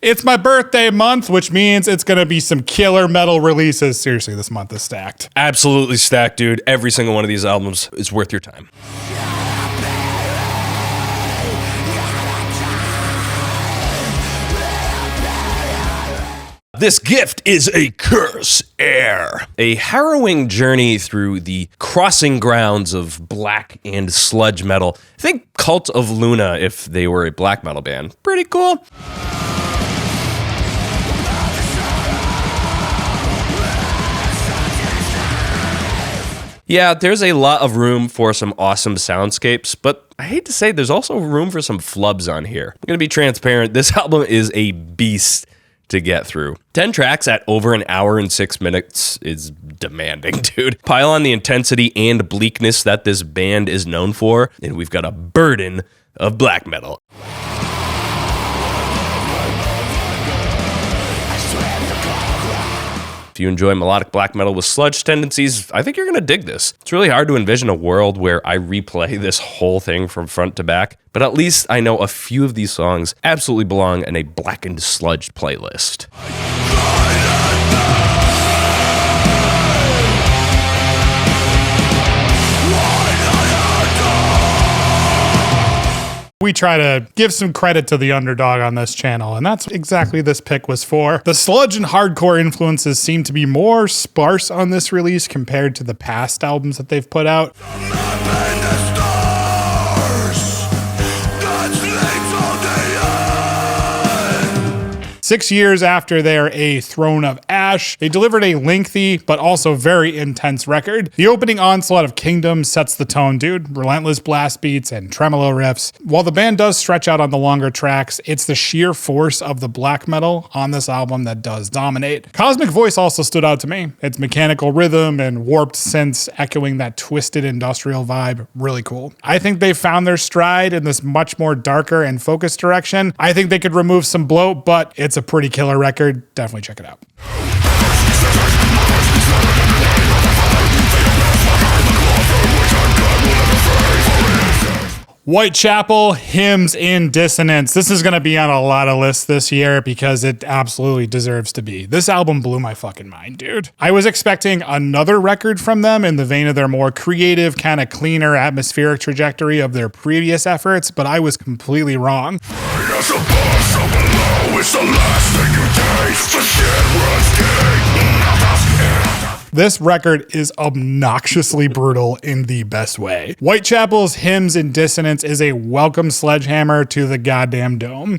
It's my birthday month, which means it's going to be some killer metal releases. Seriously, this month is stacked. Absolutely stacked, dude. Every single one of these albums is worth your time. This gift is a curse, Heir. A harrowing journey through the crossing grounds of black and sludge metal. Think Cult of Luna if they were a black metal band. Pretty cool. Yeah, there's a lot of room for some awesome soundscapes, but I hate to say there's also room for some flubs on here. I'm gonna be transparent, this album is a beast to get through. 10 tracks at over an hour and 6 minutes is demanding, dude. Pile on the intensity and bleakness that this band is known for, and we've got a burden of black metal. If you enjoy melodic black metal with sludge tendencies, I think you're gonna dig this. It's really hard to envision a world where I replay this whole thing from front to back, but at least I know a few of these songs absolutely belong in a blackened sludge playlist. We try to give some credit to the underdog on this channel, and that's exactly this pick was for. The sludge and hardcore influences seem to be more sparse on this release compared to the past albums that they've put out. 6 years after their A Throne of Ash, they delivered a lengthy but also very intense record. The opening onslaught of Kingdom sets the tone, dude. Relentless blast beats and tremolo riffs. While the band does stretch out on the longer tracks, it's the sheer force of the black metal on this album that does dominate. Cosmic Voice also stood out to me. Its mechanical rhythm and warped synths echoing that twisted industrial vibe, really cool. I think they found their stride in this much more darker and focused direction. I think they could remove some bloat, but it's a pretty killer record. Definitely check it out. Whitechapel, Hymns in Dissonance. This is going to be on a lot of lists this year because it absolutely deserves to be. This album blew my fucking mind, dude. I was expecting another record from them in the vein of their more creative, kind of cleaner, atmospheric trajectory of their previous efforts, but I was completely wrong. This record is obnoxiously brutal in the best way. Whitechapel's Hymns in Dissonance is a welcome sledgehammer to the goddamn dome.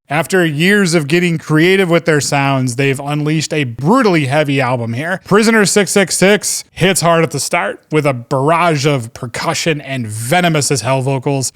After years of getting creative with their sounds, they've unleashed a brutally heavy album here. Prisoner 666 hits hard at the start with a barrage of percussion and venomous as hell vocals.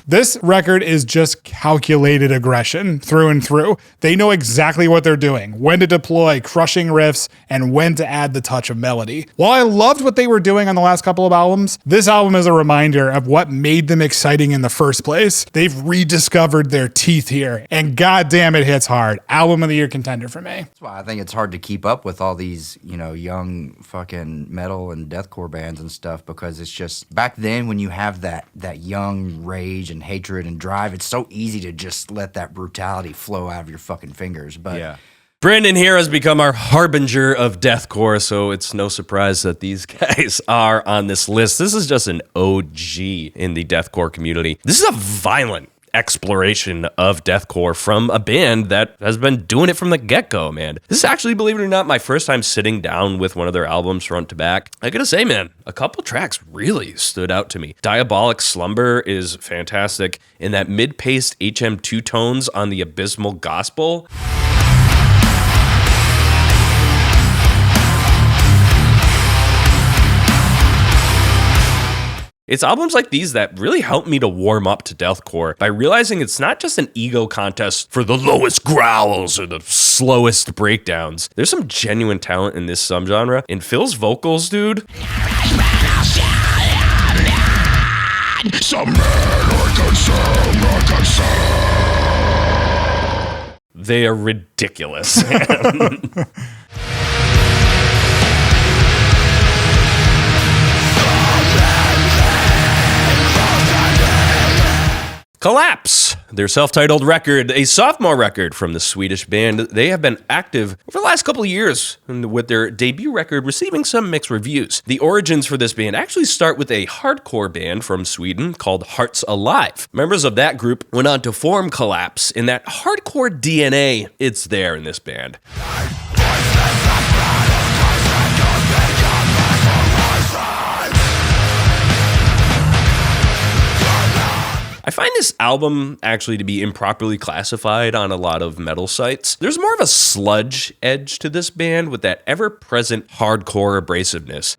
This record is just calculated aggression through and through. They know exactly what they're doing, when to deploy crushing riffs, and when to add the touch of melody. While I loved what they were doing on the last couple of albums, this album is a reminder of what made them exciting in the first place. They've rediscovered their teeth here, and goddamn it hits hard. Album of the year contender for me. That's why I think it's hard to keep up with all these, you know, young fucking metal and deathcore bands and stuff, because it's just, back then when you have that young rage and hatred and drive, it's so easy to just let that brutality flow out of your fucking fingers. But yeah. Brandon here has become our harbinger of deathcore, so it's no surprise that these guys are on this list. This is just an OG in the deathcore community. This is a violent exploration of deathcore from a band that has been doing it from the get-go, man. This is actually, believe it or not, my first time sitting down with one of their albums front to back. I gotta say, man, a couple tracks really stood out to me. Diabolic Slumber is fantastic, and that mid-paced HM2 tones on the Abysmal Gospel. It's albums like these that really help me to warm up to deathcore by realizing it's not just an ego contest for the lowest growls or the slowest breakdowns. There's some genuine talent in this subgenre, and Phil's vocals, dude. They are ridiculous. Collapse, their self-titled record, a sophomore record from the Swedish band. They have been active for the last couple of years, with their debut record receiving some mixed reviews. The origins for this band actually start with a hardcore band from Sweden called Hearts Alive. Members of that group went on to form Collapse, and that hardcore DNA, it's there in this band. I find this album actually to be improperly classified on a lot of metal sites. There's more of a sludge edge to this band with that ever-present hardcore abrasiveness.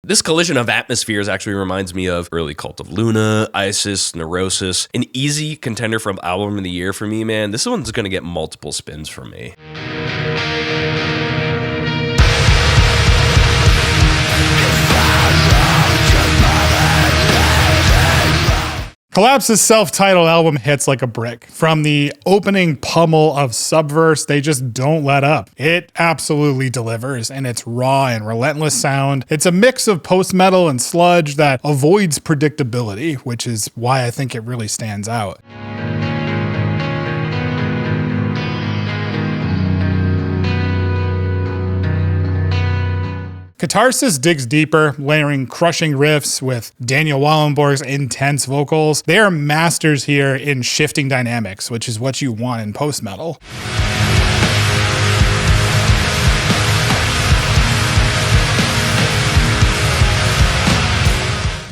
This collision of atmospheres actually reminds me of early Cult of Luna, Isis, Neurosis. An easy contender from Album of the Year for me, man. This one's gonna get multiple spins from me. Collapse's self-titled album hits like a brick. From the opening pummel of Subverse, they just don't let up. It absolutely delivers, and its raw and relentless sound. It's a mix of post-metal and sludge that avoids predictability, which is why I think it really stands out. Catharsis digs deeper, layering crushing riffs with Daniel Wallenborg's intense vocals. They are masters here in shifting dynamics, which is what you want in post-metal.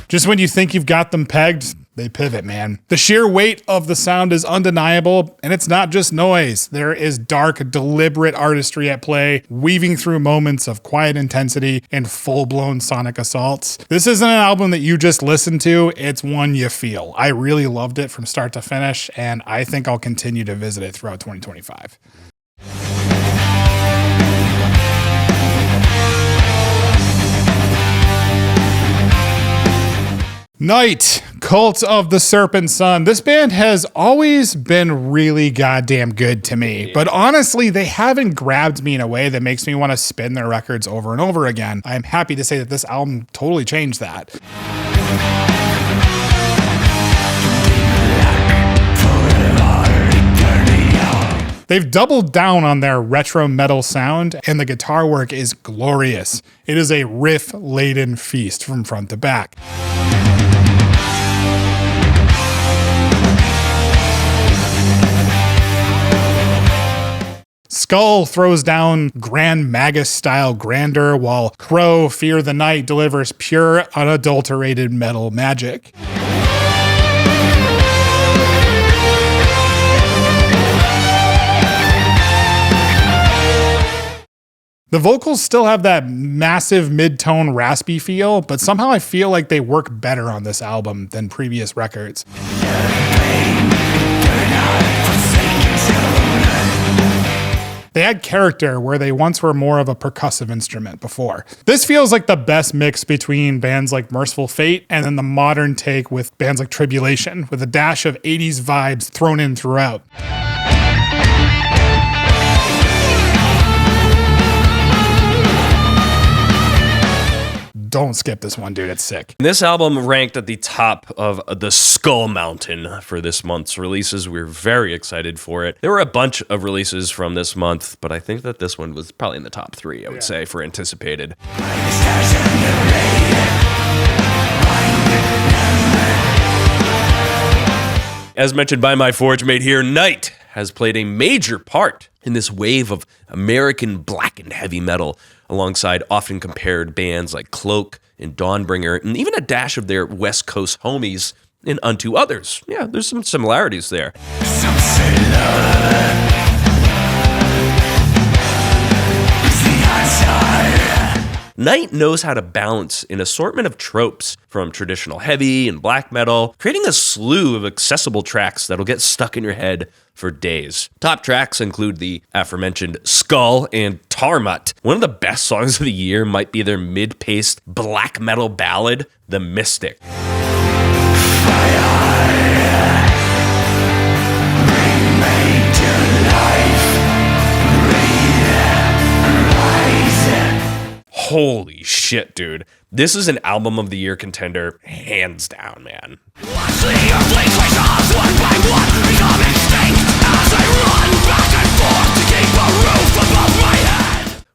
Just when you think you've got them pegged, they pivot, man. The sheer weight of the sound is undeniable, and it's not just noise. There is dark, deliberate artistry at play, weaving through moments of quiet intensity and full-blown sonic assaults. This isn't an album that you just listen to, it's one you feel. I really loved it from start to finish, and I think I'll continue to visit it throughout 2025. Nite, Cult of the Serpent Sun. This band has always been really goddamn good to me, but honestly, they haven't grabbed me in a way that makes me want to spin their records over and over again. I'm happy to say that this album totally changed that. They've doubled down on their retro metal sound, and the guitar work is glorious. It is a riff-laden feast from front to back. Skull throws down Grand Magus-style grandeur, while Crow, Fear the Night delivers pure, unadulterated metal magic. The vocals still have that massive mid-tone raspy feel, but somehow I feel like they work better on this album than previous records. They had character where they once were more of a percussive instrument before. This feels like the best mix between bands like Merciful Fate and then the modern take with bands like Tribulation, with a dash of 80s vibes thrown in throughout. Don't skip this one, dude. It's sick. This album ranked at the top of the Skull Mountain for this month's releases. We're very excited for it. There were a bunch of releases from this month, but I think that this one was probably in the top 3, I would say, for anticipated. As mentioned by my forge mate here, Nite has played a major part in this wave of American blackened heavy metal, alongside often compared bands like Cloak and Dawnbringer, and even a dash of their West Coast homies in Unto Others. Yeah, there's some similarities there. Some say love is the answer. Nite knows how to balance an assortment of tropes from traditional heavy and black metal, creating a slew of accessible tracks that'll get stuck in your head for days. Top tracks include the aforementioned Skull and Tarmut. One of the best songs of the year might be their mid-paced black metal ballad, The Mystic. Holy shit, dude. This is an album of the year contender, hands down, man.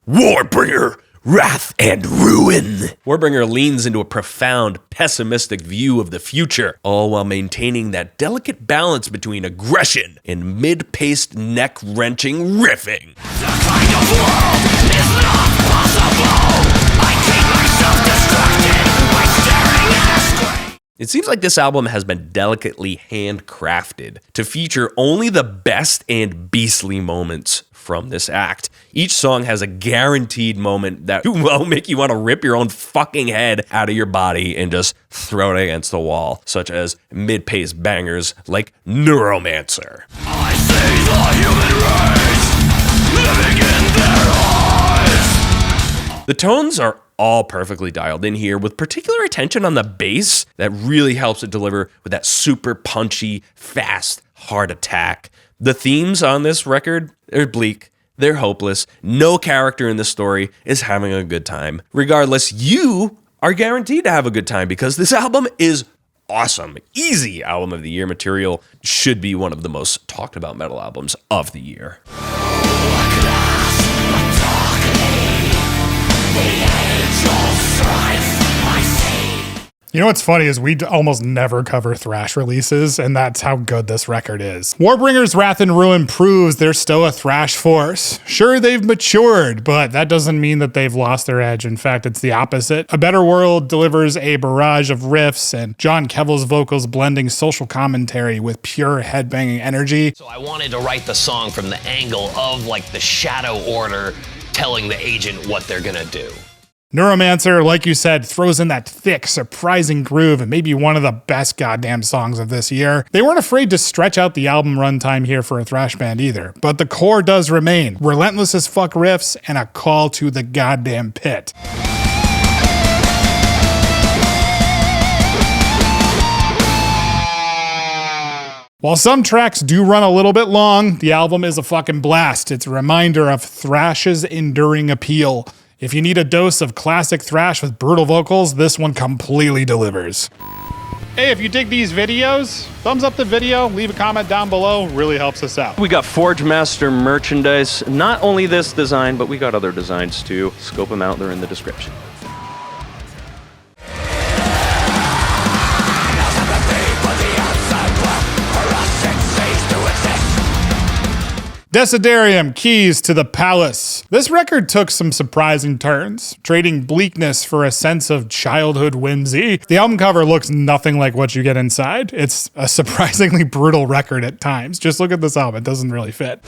Warbringer, Wrath and Ruin. Warbringer leans into a profound, pessimistic view of the future, all while maintaining that delicate balance between aggression and mid-paced, neck-wrenching riffing. The kind of world is not possible. I keep myself distracted by staring at a screen. It seems like this album has been delicately handcrafted to feature only the best and beastly moments from this act. Each song has a guaranteed moment that will make you want to rip your own fucking head out of your body and just throw it against the wall, such as mid-paced bangers like Neuromancer. I see the human race living in their eyes. The tones are all perfectly dialed in here, with particular attention on the bass that really helps it deliver with that super punchy, fast, hard attack. The themes on this record are bleak, they're hopeless, no character in the story is having a good time. Regardless, you are guaranteed to have a good time because this album is awesome. Easy album of the year material, should be one of the most talked about metal albums of the year. You know what's funny is we almost never cover thrash releases, and that's how good this record is. Warbringer's Wrath and Ruin proves they're still a thrash force. Sure, they've matured, but that doesn't mean that they've lost their edge. In fact, it's the opposite. A Better World delivers a barrage of riffs and John Kevil's vocals blending social commentary with pure headbanging energy. So I wanted to write the song from the angle of like the Shadow Order telling the agent what they're gonna do. Neuromancer, like you said, throws in that thick, surprising groove and maybe one of the best goddamn songs of this year. They weren't afraid to stretch out the album runtime here for a thrash band either, but the core does remain. Relentless as fuck riffs and a call to the goddamn pit. While some tracks do run a little bit long, the album is a fucking blast. It's a reminder of thrash's enduring appeal. If you need a dose of classic thrash with brutal vocals, this one completely delivers. Hey, if you dig these videos, thumbs up the video, leave a comment down below, really helps us out. We got Forgemaster merchandise, not only this design, but we got other designs too. Scope them out, they're in the description. Dessiderium, Keys to the Palace. This record took some surprising turns, trading bleakness for a sense of childhood whimsy. The album cover looks nothing like what you get inside. It's a surprisingly brutal record at times. Just look at this album, it doesn't really fit.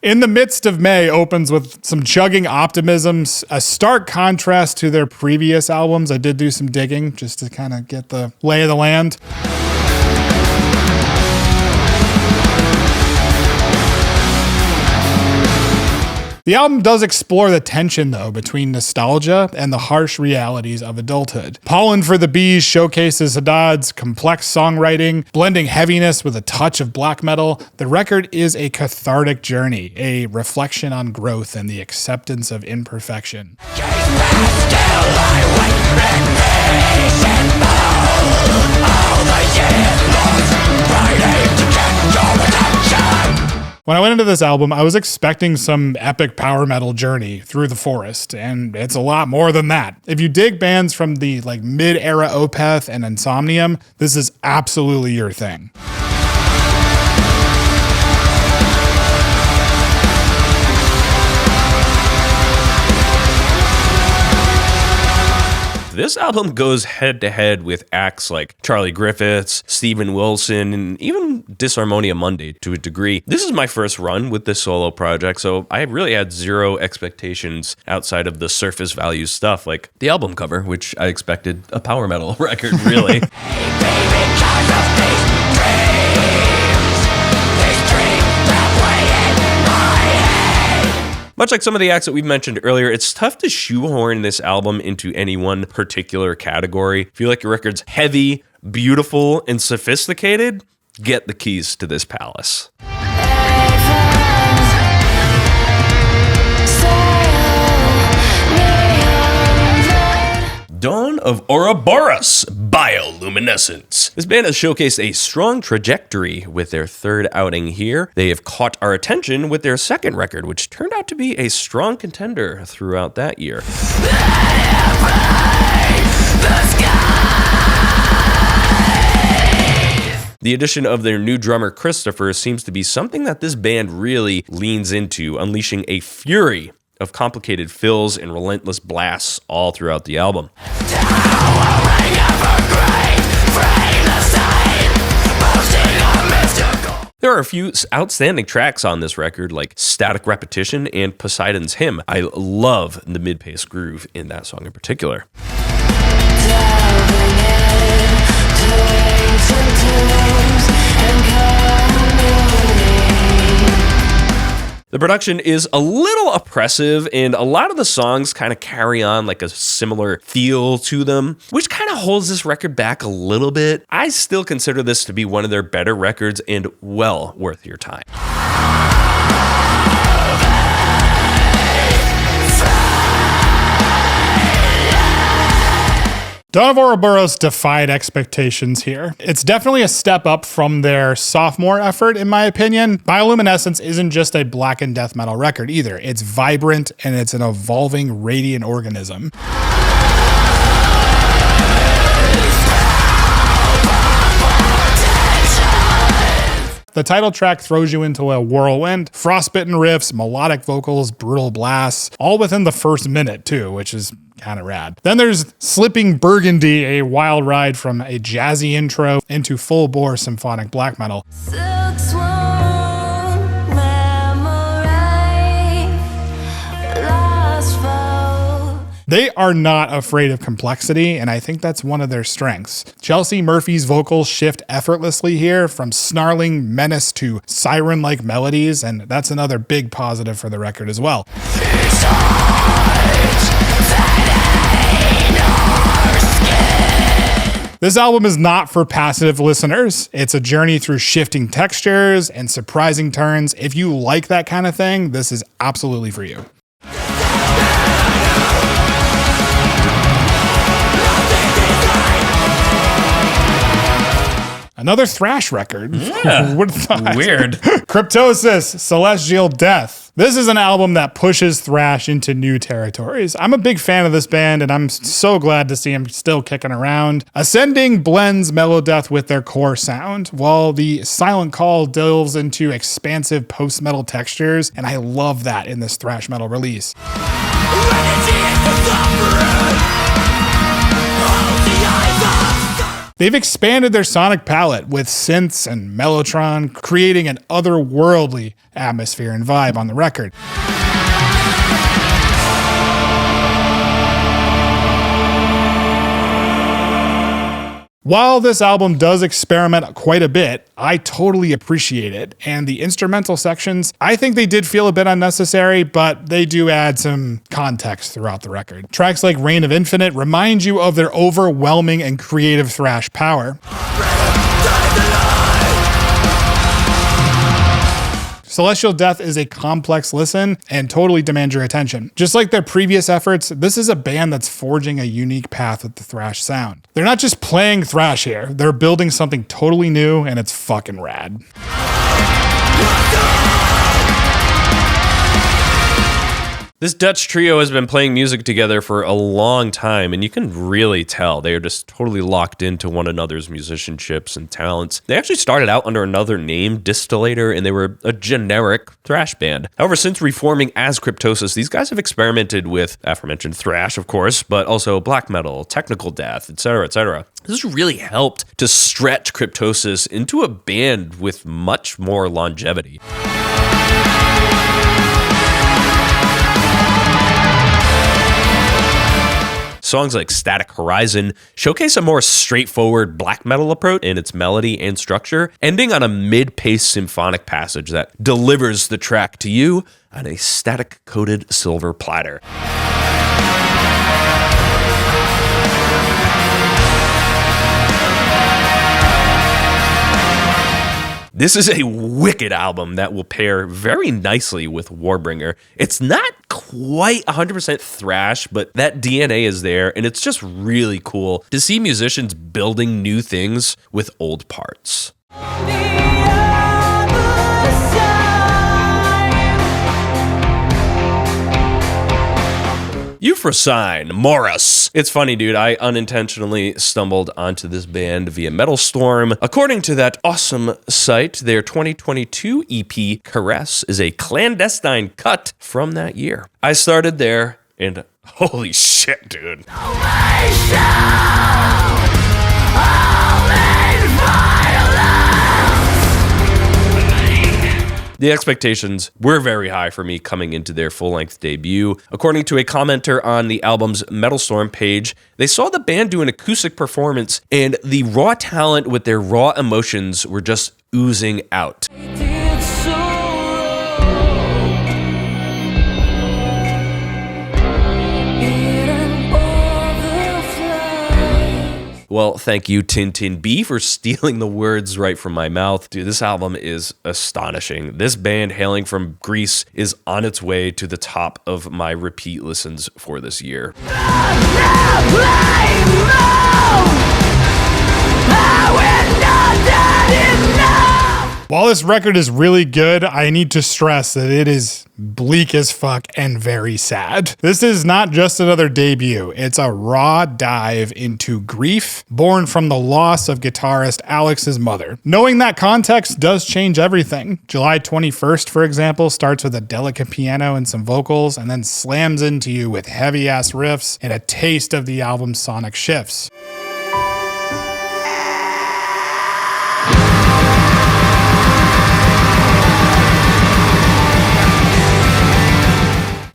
In the Midst of May opens with some chugging optimisms, a stark contrast to their previous albums. I did do some digging just to kind of get the lay of the land. The album does explore the tension, though, between nostalgia and the harsh realities of adulthood. Pollen for the Bees showcases Haddad's complex songwriting, blending heaviness with a touch of black metal. The record is a cathartic journey, a reflection on growth and the acceptance of imperfection. When I went into this album, I was expecting some epic power metal journey through the forest, and it's a lot more than that. If you dig bands from the mid-era Opeth and Insomnium, this is absolutely your thing. this album goes head to head with acts like Charlie Griffiths, Steven Wilson, and even Disharmonia Monday to a degree. This is my first run with this solo project, so I really had zero expectations outside of the surface value stuff like the album cover, which I expected a power metal record, really. Much like some of the acts that we've mentioned earlier, it's tough to shoehorn this album into any one particular category. If you like your records heavy, beautiful, and sophisticated, get the keys to this palace. Dawn of Ouroboros, Bioluminescence. This band has showcased a strong trajectory with their third outing here. They have caught our attention with their second record, which turned out to be a strong contender throughout that year. The addition of their new drummer, Christopher, seems to be something that this band really leans into, unleashing a fury of complicated fills and relentless blasts all throughout the album. There are a few outstanding tracks on this record, like Static Repetition and Poseidon's Hymn. I love the mid-pace groove in that song in particular. The production is a little oppressive, and a lot of the songs kind of carry on like a similar feel to them, which kind of holds this record back a little bit. I still consider this to be one of their better records and well worth your time. Dawn of Ouroboros defied expectations here. It's definitely a step up from their sophomore effort, in my opinion. Bioluminescence isn't just a black and death metal record either. It's vibrant and it's an evolving radiant organism. The title track throws you into a whirlwind, frostbitten riffs, melodic vocals, brutal blasts, all within the first minute too, which is kind of rad. Then there's Slipping Burgundy, a wild ride from a jazzy intro into full-bore symphonic black metal. They are not afraid of complexity, and I think that's one of their strengths. Chelsea Murphy's vocals shift effortlessly here from snarling menace to siren-like melodies, and that's another big positive for the record as well. This album is not for passive listeners. It's a journey through shifting textures and surprising turns. If you like that kind of thing, this is absolutely for you. Another thrash record. Yeah, what thought? Weird. Cryptosis, Celestial Death. This is an album that pushes thrash into new territories. I'm a big fan of this band, and I'm so glad to see them still kicking around. Ascending blends mellow death with their core sound, while the Silent Call delves into expansive post-metal textures, and I love that in this thrash metal release. They've expanded their sonic palette with synths and mellotron, creating an otherworldly atmosphere and vibe on the record. While this album does experiment quite a bit, I totally appreciate it. And the instrumental sections, I think they did feel a bit unnecessary, but they do add some context throughout the record. Tracks like Reign of Infinite remind you of their overwhelming and creative thrash power. Celestial Death is a complex listen and totally demands your attention. Just like their previous efforts, this is a band that's forging a unique path with the thrash sound. They're not just playing thrash here, they're building something totally new, and it's fucking rad. This Dutch trio has been playing music together for a long time, and you can really tell they are just totally locked into one another's musicianships and talents. They actually started out under another name, Distillator, and they were a generic thrash band. However, since reforming as Cryptosis, these guys have experimented with aforementioned thrash, of course, but also black metal, technical death, etc., etc. This has really helped to stretch Cryptosis into a band with much more longevity. Songs like Static Horizon showcase a more straightforward black metal approach in its melody and structure, ending on a mid-paced symphonic passage that delivers the track to you on a static-coated silver platter. This is a wicked album that will pair very nicely with Warbringer. It's not quite 100% thrash, but that DNA is there, and it's just really cool to see musicians building new things with old parts. Euphrosyne, Morris. It's funny, dude. I unintentionally stumbled onto this band via Metal Storm. According to that awesome site, their 2022 EP, Caress, is a clandestine cut from that year. I started there, and holy shit, dude. The expectations were very high for me coming into their full-length debut. According to a commenter on the album's Metal Storm page, they saw the band do an acoustic performance, and the raw talent with their raw emotions were just oozing out. Well, thank you, Tintin B, for stealing the words right from my mouth. Dude, this album is astonishing. This band, hailing from Greece, is on its way to the top of my repeat listens for this year. While this record is really good, I need to stress that it is bleak as fuck and very sad. This is not just another debut. It's a raw dive into grief born from the loss of guitarist Alex's mother. Knowing that context does change everything. July 21st, for example, starts with a delicate piano and some vocals, and then slams into you with heavy-ass riffs and a taste of the album's sonic shifts.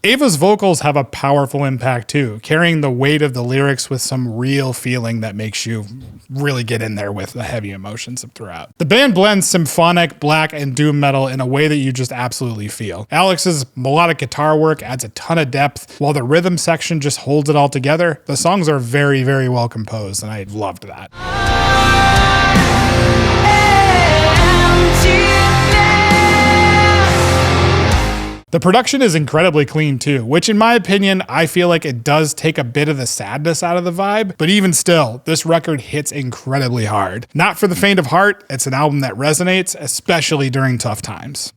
Ava's vocals have a powerful impact too, carrying the weight of the lyrics with some real feeling that makes you really get in there with the heavy emotions throughout. The band blends symphonic, black, and doom metal in a way that you just absolutely feel. Alex's melodic guitar work adds a ton of depth, while the rhythm section just holds it all together. The songs are very, very well composed, and I loved that. The production is incredibly clean too, which in my opinion, I feel like it does take a bit of the sadness out of the vibe, but even still, this record hits incredibly hard. Not for the faint of heart, it's an album that resonates, especially during tough times.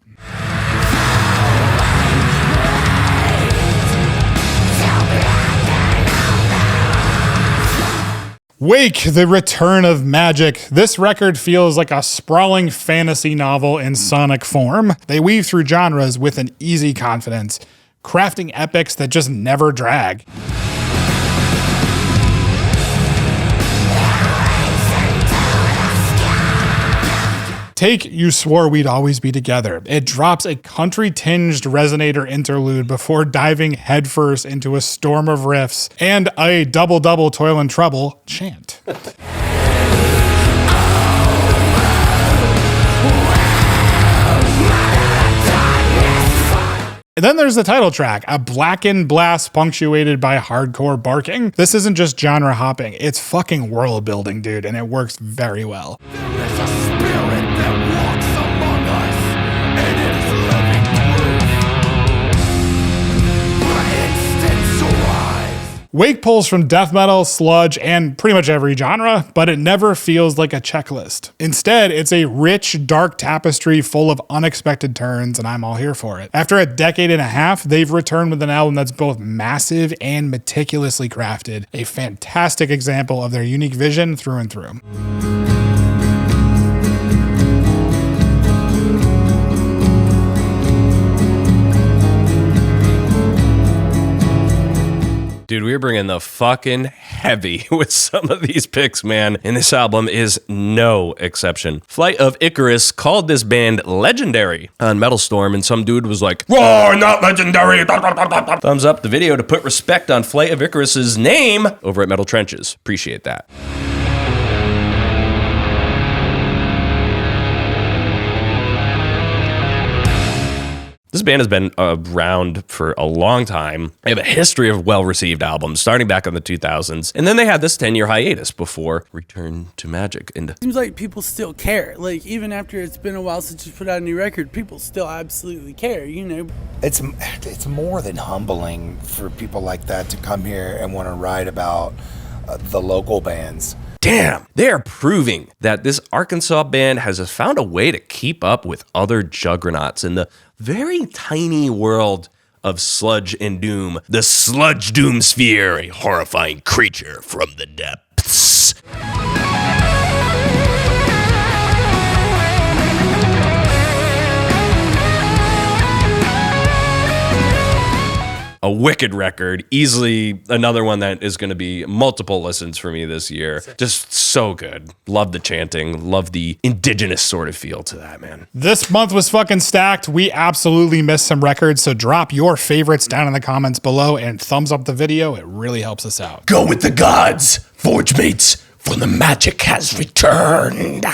Wake, the return of Magik. This record feels like a sprawling fantasy novel in sonic form. They weave through genres with an easy confidence, crafting epics that just never drag. Take You Swore We'd Always Be Together. It drops a country-tinged resonator interlude before diving headfirst into a storm of riffs and a double-double Toil and Trouble chant. And then there's the title track, a blackened blast punctuated by hardcore barking. This isn't just genre hopping, it's fucking world building, dude, and it works very well. There is a spirit that walks among us, and it is living proof. The instance arrives. Wake pulls from death metal, sludge, and pretty much every genre, but it never feels like a checklist. Instead, it's a rich, dark tapestry full of unexpected turns, and I'm all here for it. After a decade and a half, they've returned with an album that's both massive and meticulously crafted, a fantastic example of their unique vision through and through. Dude, we're bringing the fucking heavy with some of these picks, man. And this album is no exception. Flight of Icarus called this band legendary on Metal Storm, and some dude was like, "Roar, not legendary." Thumbs up the video to put respect on Flight of Icarus's name over at Metal Trenches. Appreciate that. This band has been around for a long time. They have a history of well-received albums, starting back in the 2000s. And then they had this 10-year hiatus before Return to Magik. And seems like people still care. Like, even after it's been a while since you put out a new record, people still absolutely care, you know? It's more than humbling for people like that to come here and want to write about the local bands. damn, they are proving that this Arkansas band has found a way to keep up with other juggernauts in the very tiny world of sludge and doom. The sludge doom sphere, a horrifying creature from the depths. A wicked record, easily another one that is going to be multiple listens for me this year. Just so good. Love the chanting, love the indigenous sort of feel to that, man. This month was fucking stacked. We absolutely missed some records, so drop your favorites down in the comments below and thumbs up the video. It really helps us out. Go with the gods, Forge mates, for the magic has returned.